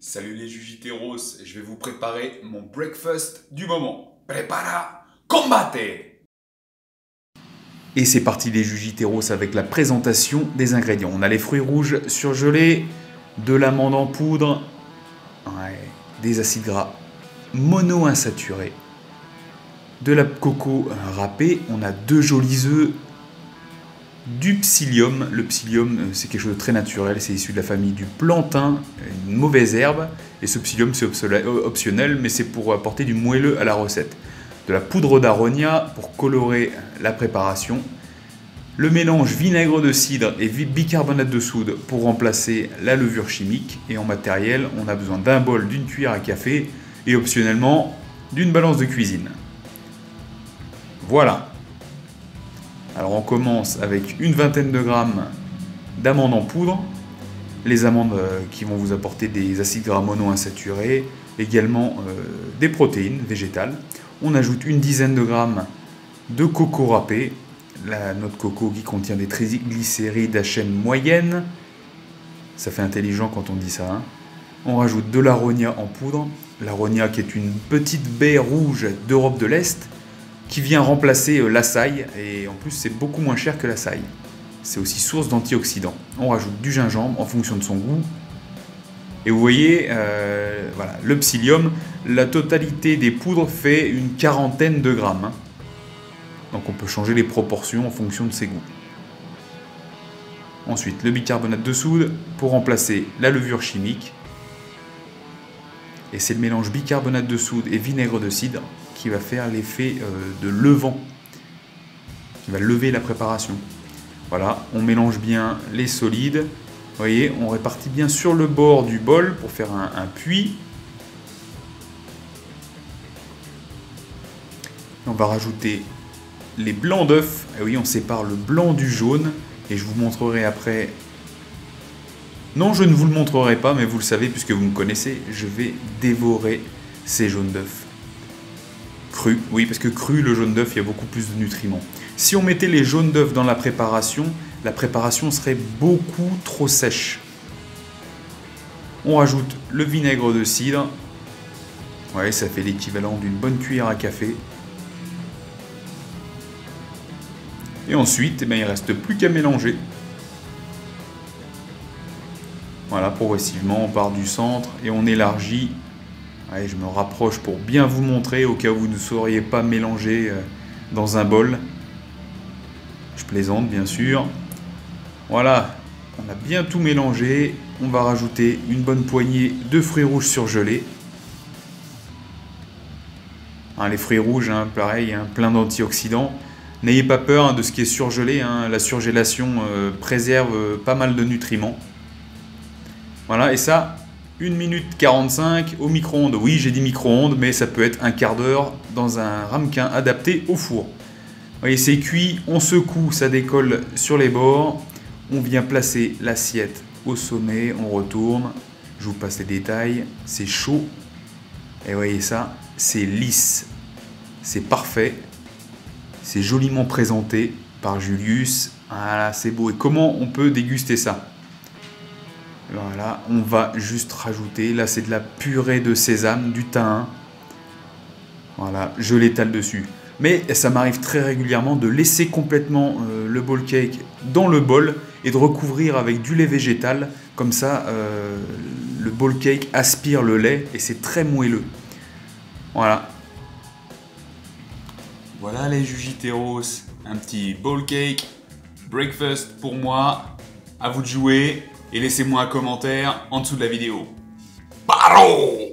Salut les Jujiteros, je vais vous préparer mon breakfast du moment. Prepara, combate! Et c'est parti les Jujiteros avec la présentation des ingrédients. On a les fruits rouges surgelés, de l'amande en poudre, des acides gras monoinsaturés, de la coco râpée, on a 2 jolis œufs, du psyllium. Le psyllium, c'est quelque chose de très naturel, c'est issu de la famille du plantain, une mauvaise herbe, et ce psyllium c'est optionnel, mais c'est pour apporter du moelleux à la recette. De la poudre d'aronia pour colorer la préparation, le mélange vinaigre de cidre et bicarbonate de soude pour remplacer la levure chimique, et en matériel, on a besoin d'un bol, d'une cuillère à café, et optionnellement, d'une balance de cuisine. Voilà. Alors on commence avec une vingtaine de grammes d'amandes en poudre, les amandes qui vont vous apporter des acides gras monoinsaturés, également des protéines végétales. On ajoute une dizaine de grammes de coco râpé, la noix de coco qui contient des triglycérides à chaîne moyenne, ça fait intelligent quand on dit ça. Hein. On rajoute de l'aronia en poudre, l'aronia qui est une petite baie rouge d'Europe de l'Est, qui vient remplacer l'açaï, et en plus c'est beaucoup moins cher que l'açaï. C'est aussi source d'antioxydants. On rajoute du gingembre en fonction de son goût. Et vous voyez, voilà, le psyllium, la totalité des poudres fait une quarantaine de grammes. Hein. Donc on peut changer les proportions en fonction de ses goûts. Ensuite, le bicarbonate de soude pour remplacer la levure chimique. Et c'est le mélange bicarbonate de soude et vinaigre de cidre qui va faire l'effet de levant, qui va lever la préparation. Voilà, on mélange bien les solides. Vous voyez, on répartit bien sur le bord du bol pour faire un puits. On va rajouter les blancs d'œufs. Et oui, on sépare le blanc du jaune. Et je vous montrerai après. Non, je ne vous le montrerai pas, mais vous le savez puisque vous me connaissez. Je vais dévorer ces jaunes d'œufs. Cru, oui, parce que cru, le jaune d'œuf, il y a beaucoup plus de nutriments. Si on mettait les jaunes d'œufs dans la préparation serait beaucoup trop sèche. On rajoute le vinaigre de cidre. Ouais, ça fait l'équivalent d'une bonne cuillère à café. Et ensuite, il ne reste plus qu'à mélanger. Voilà, progressivement, on part du centre et on élargit. Allez, je me rapproche pour bien vous montrer, au cas où vous ne sauriez pas mélanger dans un bol. Je plaisante, bien sûr. Voilà, on a bien tout mélangé. On va rajouter une bonne poignée de fruits rouges surgelés. Hein, les fruits rouges, hein, pareil, hein, plein d'antioxydants. N'ayez pas peur hein, de ce qui est surgelé. Hein, la surgélation préserve pas mal de nutriments. Voilà, et ça... 1 minute 45 au micro-ondes. Oui, j'ai dit micro-ondes, mais ça peut être un quart d'heure dans un ramequin adapté au four. Vous voyez, c'est cuit, on secoue, ça décolle sur les bords. On vient placer l'assiette au sommet, on retourne. Je vous passe les détails. C'est chaud. Et vous voyez ça, c'est lisse. C'est parfait. C'est joliment présenté par Julius. Voilà, c'est beau. Et comment on peut déguster ça ? Voilà, on va juste rajouter, là c'est de la purée de sésame, du thym. Voilà, je l'étale dessus. Mais ça m'arrive très régulièrement de laisser complètement le bowl cake dans le bol et de recouvrir avec du lait végétal. Comme ça, le bowl cake aspire le lait et c'est très moelleux. Voilà. Voilà les Jujiteros, un petit bowl cake, breakfast pour moi. À vous de jouer. Et laissez-moi un commentaire en dessous de la vidéo. Paro!